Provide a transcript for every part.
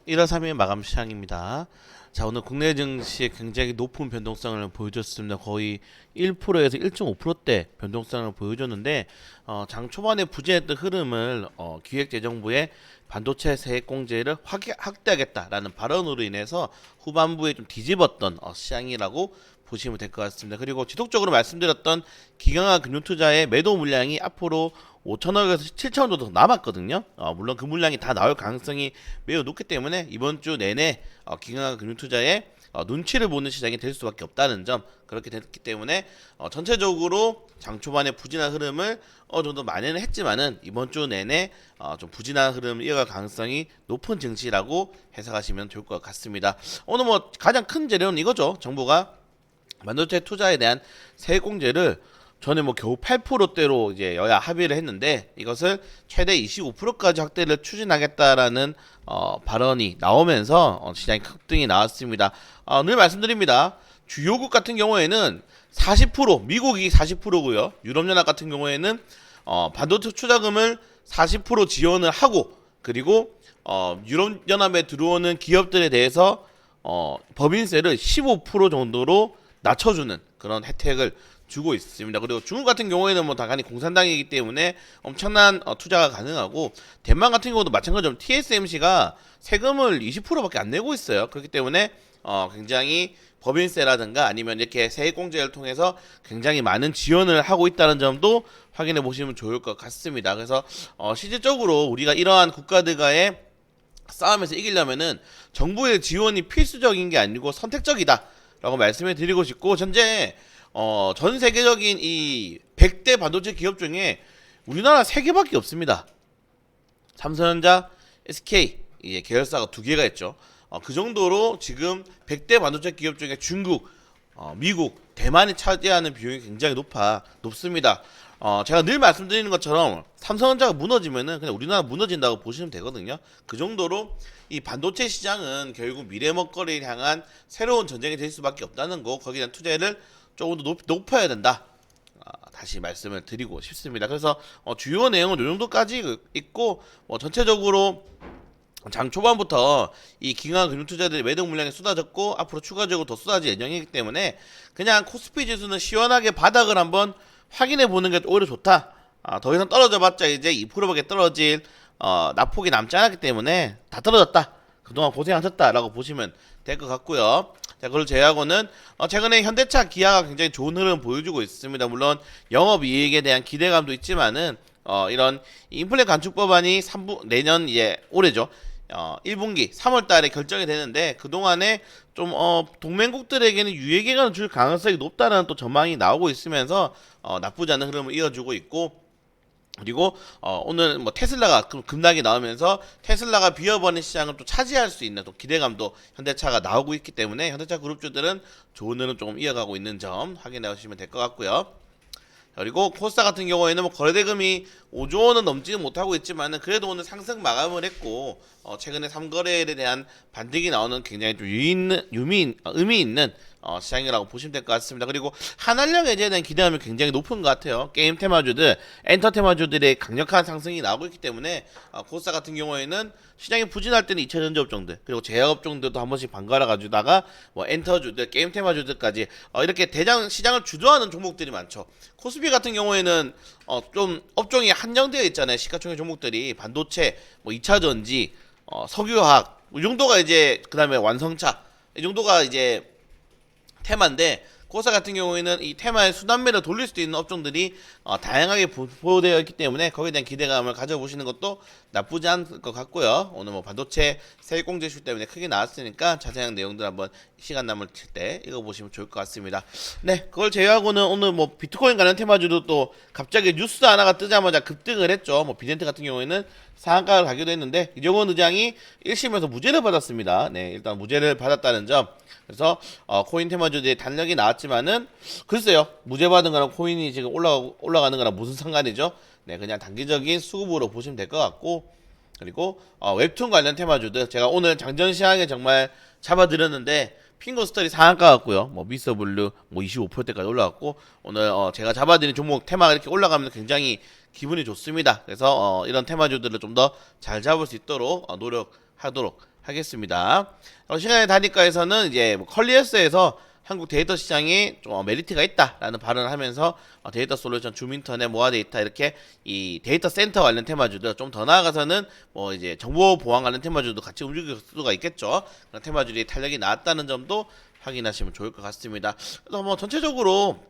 1월 3일 마감 시장입니다. 자, 오늘 국내 증시에 굉장히 높은 변동성을 보여줬습니다. 거의 1%에서 1.5%대 변동성을 보여줬는데 장 초반에 부진했던 흐름을 기획재정부의 반도체 세액 공제를 확대하겠다라는 발언으로 인해서 후반부에 좀 뒤집었던 시장이라고 보시면 될 것 같습니다. 그리고 지속적으로 말씀드렸던 기관과 금융투자의 매도 물량이 앞으로 5천억에서 7천억 정도 남았거든요. 물론 그 물량이 다 나올 가능성이 매우 높기 때문에 이번 주 내내 기관과 금융투자의 눈치를 보는 시장이 될 수밖에 없다는 점, 그렇게 됐기 때문에 전체적으로 장 초반에 부진한 흐름을 어느 정도 만회는 했지만은 이번 주 내내 좀 부진한 흐름을 이어갈 가능성이 높은 증시라고 해석하시면 좋을 것 같습니다. 오늘 뭐 가장 큰 재료는 이거죠. 정부가 반도체 투자에 대한 세액 공제를 전에 뭐 겨우 8%대로 이제 여야 합의를 했는데 이것을 최대 25%까지 확대를 추진하겠다라는 발언이 나오면서 시장이 급등이 나왔습니다. 늘 말씀드립니다. 주요국 같은 경우에는 40%, 미국이 40%고요. 유럽연합 같은 경우에는 반도체 투자금을 40% 지원을 하고, 그리고 유럽연합에 들어오는 기업들에 대해서 법인세를 15% 정도로 낮춰주는 그런 혜택을 주고 있습니다. 그리고 중국 같은 경우에는 뭐 당연히 공산당이기 때문에 엄청난 투자가 가능하고, 대만 같은 경우도 마찬가지로 TSMC가 세금을 20%밖에 안 내고 있어요. 그렇기 때문에 굉장히 법인세라든가 아니면 이렇게 세액공제를 통해서 굉장히 많은 지원을 하고 있다는 점도 확인해 보시면 좋을 것 같습니다. 그래서 실질적으로 우리가 이러한 국가들과의 싸움에서 이기려면은 정부의 지원이 필수적인 게 아니고 선택적이다라고 말씀을 드리고 싶고, 현재 전 세계적인 이 100대 반도체 기업 중에 우리나라 3개밖에 없습니다. 삼성전자, SK 이제 계열사가 2개가 있죠. 그 정도로 지금 100대 반도체 기업 중에 중국, 미국, 대만이 차지하는 비용이 굉장히 높습니다. 제가 늘 말씀드리는 것처럼 삼성전자가 무너지면은 그냥 우리나라 무너진다고 보시면 되거든요. 그 정도로 이 반도체 시장은 결국 미래 먹거리를 향한 새로운 전쟁이 될 수밖에 없다는 거, 거기에 대한 투자를 조금 더 높여야 된다. 다시 말씀을 드리고 싶습니다. 그래서 주요 내용은 이 정도까지 있고, 전체적으로 장 초반부터 이 기관 금융투자들이 매도 물량이 쏟아졌고 앞으로 추가적으로 더 쏟아질 예정이기 때문에 그냥 코스피 지수는 시원하게 바닥을 한번 확인해 보는 게 오히려 좋다. 더 이상 떨어져봤자 이제 2%밖에 떨어질 낙폭이 남지 않았기 때문에 다 떨어졌다. 그동안 고생하셨다라고 보시면 될 것 같고요. 자, 그걸 제외하고는 최근에 현대차, 기아가 굉장히 좋은 흐름 보여주고 있습니다. 물론 영업이익에 대한 기대감도 있지만은 이런 인플레 감축 법안이 내년 이제 올해죠. 1분기 3월 달에 결정이 되는데 그동안에 좀 동맹국들에게는 유예기간을 줄 가능성이 높다는 또 전망이 나오고 있으면서 나쁘지 않은 흐름을 이어주고 있고, 그리고 오늘 뭐 테슬라가 급락이 나오면서 테슬라가 비어버린 시장을 또 차지할 수 있는 또 기대감도 현대차가 나오고 있기 때문에 현대차 그룹주들은 좋은 흐름 조금 이어가고 있는 점 확인해 주시면 될 것 같고요. 그리고 코스닥 같은 경우에는 뭐 거래대금이 5조 원은 넘지는 못하고 있지만은 그래도 오늘 상승 마감을 했고, 최근에 3거래일에 대한 반등이 나오는 굉장히 좀 의미 있는 시장이라고 보시면 될 것 같습니다. 그리고 한한령 해제에 대한 기대감이 굉장히 높은 것 같아요. 게임 테마주들, 엔터 테마주들의 강력한 상승이 나오고 있기 때문에 코스닥 같은 경우에는 시장이 부진할 때는 2차 전지업종들, 그리고 제약업종들도 한 번씩 번갈아 가지다가 뭐 엔터주들, 게임 테마주들까지 이렇게 대장 시장을 주도하는 종목들이 많죠. 코스피 같은 경우에는 좀 업종이 한정되어 있잖아요. 시가총액 종목들이 반도체, 뭐 2차 전지, 석유화학 이 정도가 이제, 그다음에 완성차 이 정도가 이제 테마인데, 코스닥 같은 경우에는 이 테마의 순환매를 돌릴 수도 있는 업종들이 다양하게 보호되어 있기 때문에 거기에 대한 기대감을 가져보시는 것도 나쁘지 않을 것 같고요. 오늘 뭐 반도체 세액공제 이슈 때문에 크게 나왔으니까 자세한 내용들 한번 시간 남을 때 읽어보시면 좋을 것 같습니다. 네, 그걸 제외하고는 오늘 뭐 비트코인 관련 테마주도 또 갑자기 뉴스 하나가 뜨자마자 급등을 했죠. 뭐 비덴트 같은 경우에는 상한가를 가기도 했는데 이정원 의장이 1심에서 무죄를 받았습니다. 네, 일단 무죄를 받았다는 점. 그래서 코인 테마주들의 단력이 나왔지만은 글쎄요, 무죄 받은 거랑 코인이 지금 올라가는 거랑 무슨 상관이죠? 네, 그냥 단기적인 수급으로 보시면 될 것 같고, 그리고 웹툰 관련 테마주들 제가 오늘 장전 시황에 정말 잡아드렸는데 핑거스터디 상한가 같고요. 뭐 미스터블루 뭐 25%대까지 올라갔고, 오늘 제가 잡아드린 종목 테마가 이렇게 올라가면 굉장히 기분이 좋습니다. 그래서 이런 테마주들을 좀 더 잘 잡을 수 있도록 노력하도록 하겠습니다. 시간의 단위가에서는 이제 뭐 컬리에스에서 한국 데이터 시장이 좀 메리트가 있다라는 발언을 하면서 데이터 솔루션, 줌인터넷, 모아 데이터 이렇게 이 데이터 센터 관련 테마주들 좀 더 나아가서는 뭐 이제 정보 보안 관련 테마주도 같이 움직일 수가 있겠죠. 그런 테마주들이 탄력이 나왔다는 점도 확인하시면 좋을 것 같습니다. 그래서 뭐 전체적으로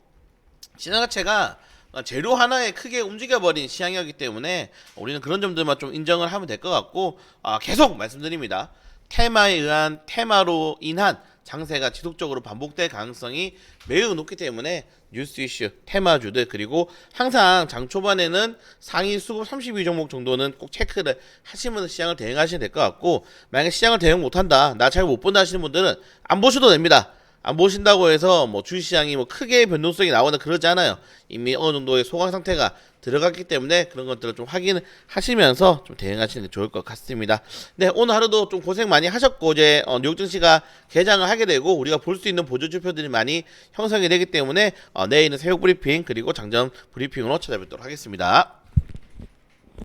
시장 자체가 재료 하나에 크게 움직여버린 시장이었기 때문에 우리는 그런 점들만 좀 인정을 하면 될 것 같고, 계속 말씀드립니다. 테마로 인한 장세가 지속적으로 반복될 가능성이 매우 높기 때문에 뉴스 이슈, 테마주들, 그리고 항상 장 초반에는 상위 수급 32 종목 정도는 꼭 체크를 하시면서 시장을 대응하시면 될 것 같고, 만약에 시장을 대응 못한다, 나 잘 못 본다 하시는 분들은 안 보셔도 됩니다. 안 보신다고 해서 뭐 주시장이 뭐 크게 변동성이 나오거나 그러지 않아요. 이미 어느 정도의 소강 상태가 들어갔기 때문에 그런 것들을 좀 확인하시면서 좀 대응하시는 게 좋을 것 같습니다. 네, 오늘 하루도 좀 고생 많이 하셨고, 이제 뉴욕 증시가 개장을 하게 되고 우리가 볼 수 있는 보조 지표들이 많이 형성이 되기 때문에 내일은 새벽 브리핑 그리고 장전 브리핑으로 찾아뵙도록 하겠습니다.